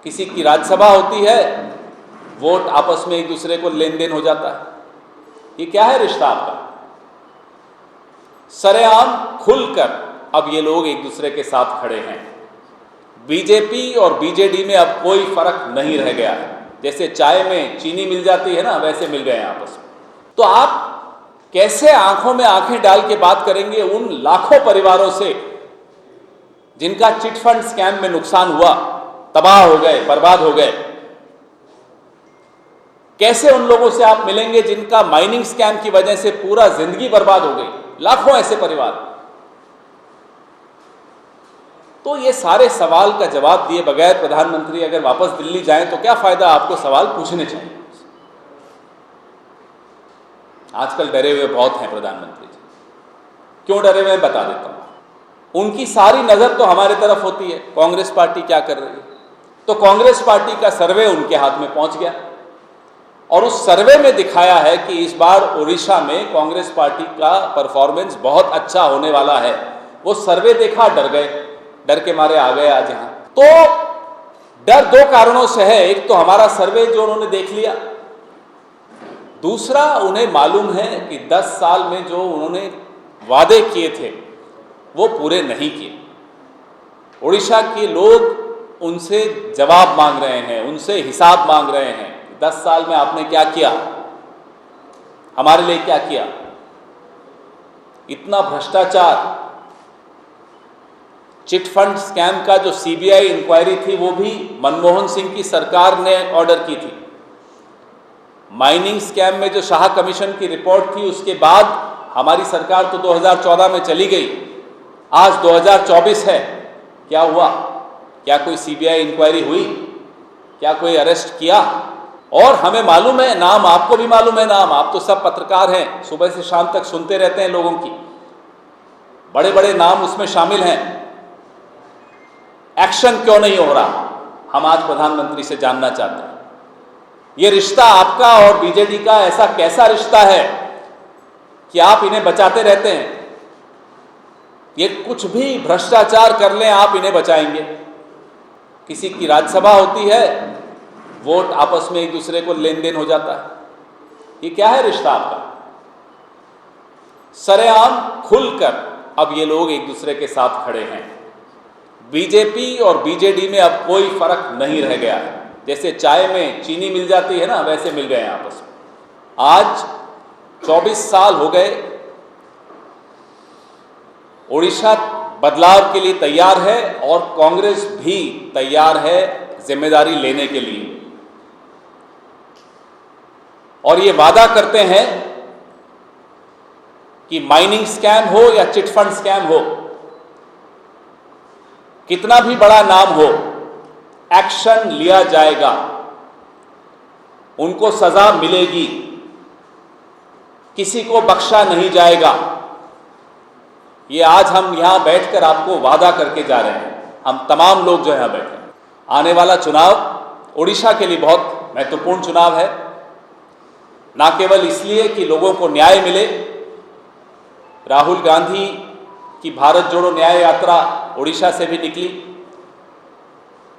किसी की राज्यसभा होती है, वोट आपस में एक दूसरे को लेन देन हो जाता है। ये क्या है रिश्ता आपका? सरेआम खुलकर अब ये लोग एक दूसरे के साथ खड़े हैं। बीजेपी और बीजेडी में अब कोई फर्क नहीं रह गया है। जैसे चाय में चीनी मिल जाती है ना, वैसे मिल गए हैं आपस में। तो आप कैसे आंखों में आंखें डाल के बात करेंगे उन लाखों परिवारों से जिनका चिटफंड स्कैम में नुकसान हुआ, तबाह हो गए, बर्बाद हो गए? कैसे उन लोगों से आप मिलेंगे जिनका माइनिंग स्कैम की वजह से पूरा जिंदगी बर्बाद हो गई? लाखों ऐसे परिवार। तो ये सारे सवाल का जवाब दिए बगैर प्रधानमंत्री अगर वापस दिल्ली जाएं तो क्या फायदा? आपको सवाल पूछने चाहिए। आजकल डरे हुए बहुत हैं प्रधानमंत्री जी। क्यों डरे हुए हैं बता देता हूं। उनकी सारी नजर तो हमारे तरफ होती है, कांग्रेस पार्टी क्या कर रही है। तो कांग्रेस पार्टी का सर्वे उनके हाथ में पहुंच गया और उस सर्वे में दिखाया है कि इस बार उड़ीसा में कांग्रेस पार्टी का परफॉर्मेंस बहुत अच्छा होने वाला है। वो सर्वे देखा, डर गए, डर के मारे आ गए आज यहां। तो डर दो कारणों से है। एक तो हमारा सर्वे जो उन्होंने देख लिया, दूसरा उन्हें मालूम है कि 10 साल में जो उन्होंने वादे किए थे वो पूरे नहीं किए। उड़ीसा के लोग उनसे जवाब मांग रहे हैं, उनसे हिसाब मांग रहे हैं। 10 साल में आपने क्या किया, हमारे लिए क्या किया? इतना भ्रष्टाचार, चिटफंड स्कैम का जो सीबीआई इंक्वायरी थी वो भी मनमोहन सिंह की सरकार ने ऑर्डर की थी। माइनिंग स्कैम में जो शाह कमीशन की रिपोर्ट थी उसके बाद हमारी सरकार तो 2014 में चली गई। आज 2024 है, क्या हुआ? क्या कोई सीबीआई इंक्वायरी हुई? क्या कोई अरेस्ट किया? और हमें मालूम है, नाम आपको भी मालूम है, नाम आप तो सब पत्रकार हैं, सुबह से शाम तक सुनते रहते हैं लोगों की। बड़े बड़े नाम उसमें शामिल हैं। एक्शन क्यों नहीं हो रहा? हम आज प्रधानमंत्री से जानना चाहते हैं। ये रिश्ता आपका और बीजेडी का ऐसा कैसा रिश्ता है कि आप इन्हें बचाते रहते हैं? ये कुछ भी भ्रष्टाचार कर लें आप इन्हें बचाएंगे। किसी की राज्यसभा होती है, वोट आपस में एक दूसरे को लेन देन हो जाता है। ये क्या है रिश्ता आपका? सरेआम खुलकर अब ये लोग एक दूसरे के साथ खड़े हैं। बीजेपी और बीजेडी में अब कोई फर्क नहीं रह गया है। जैसे चाय में चीनी मिल जाती है ना, वैसे मिल गए हैं आपस में। आज 24 साल हो गए। उड़ीसा बदलाव के लिए तैयार है और कांग्रेस भी तैयार है जिम्मेदारी लेने के लिए। और ये वादा करते हैं कि माइनिंग स्कैम हो या चिटफंड स्कैम हो, कितना भी बड़ा नाम हो, एक्शन लिया जाएगा, उनको सजा मिलेगी, किसी को बख्शा नहीं जाएगा। ये आज हम यहां बैठकर आपको वादा करके जा रहे हैं। हम तमाम लोग जो यहां बैठे हैं। आने वाला चुनाव उड़ीसा के लिए बहुत महत्वपूर्ण चुनाव है, ना केवल इसलिए कि लोगों को न्याय मिले। राहुल गांधी की भारत जोड़ो न्याय यात्रा उड़ीसा से भी निकली।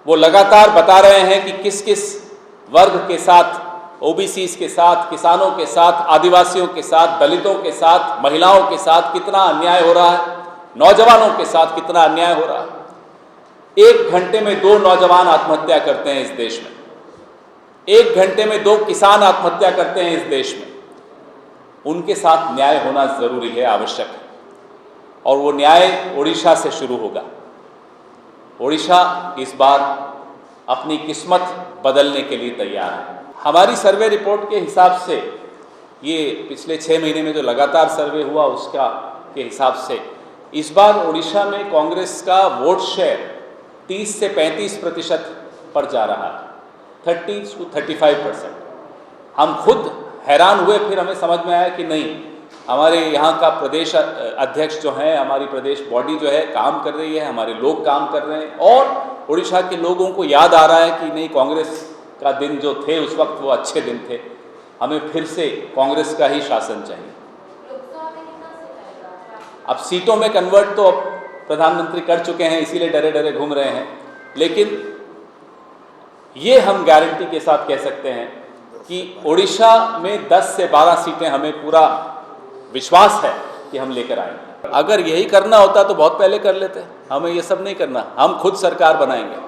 वो लगातार बता रहे हैं कि किस किस वर्ग के साथ, ओबीसीज के साथ, किसानों के साथ, आदिवासियों के साथ, दलितों के साथ, महिलाओं के साथ कितना अन्याय हो रहा है, नौजवानों के साथ कितना अन्याय हो रहा है। 1 घंटे में 2 नौजवान आत्महत्या करते हैं इस देश में। 1 घंटे में 2 किसान आत्महत्या करते हैं इस देश में। उनके साथ न्याय होना जरूरी है, आवश्यक है। और वो न्याय उड़ीसा से शुरू होगा। उड़ीसा इस बार अपनी किस्मत बदलने के लिए तैयार है। हमारी सर्वे रिपोर्ट के हिसाब से, ये पिछले 6 महीने में जो लगातार सर्वे हुआ उसका के हिसाब से, इस बार उड़ीसा में कांग्रेस का वोट शेयर 30 से 35% पर जा रहा है, 30 to 35%। हम खुद हैरान हुए, फिर हमें समझ में आया कि नहीं, हमारे यहाँ का प्रदेश अध्यक्ष जो हैं, हमारी प्रदेश बॉडी जो है काम कर रही है, हमारे लोग काम कर रहे हैं और उड़ीसा के लोगों को याद आ रहा है कि नहीं, कांग्रेस का दिन जो थे उस वक्त वो अच्छे दिन थे, हमें फिर से कांग्रेस का ही शासन चाहिए। अब सीटों में कन्वर्ट तो अब प्रधानमंत्री कर चुके हैं, इसीलिए डरे डरे घूम रहे हैं। लेकिन ये हम गारंटी के साथ कह सकते हैं कि उड़ीसा में 10 से 12 सीटें हमें पूरा विश्वास है कि हम लेकर आएंगे। अगर यही करना होता तो बहुत पहले कर लेते, हमें ये सब नहीं करना, हम खुद सरकार बनाएंगे।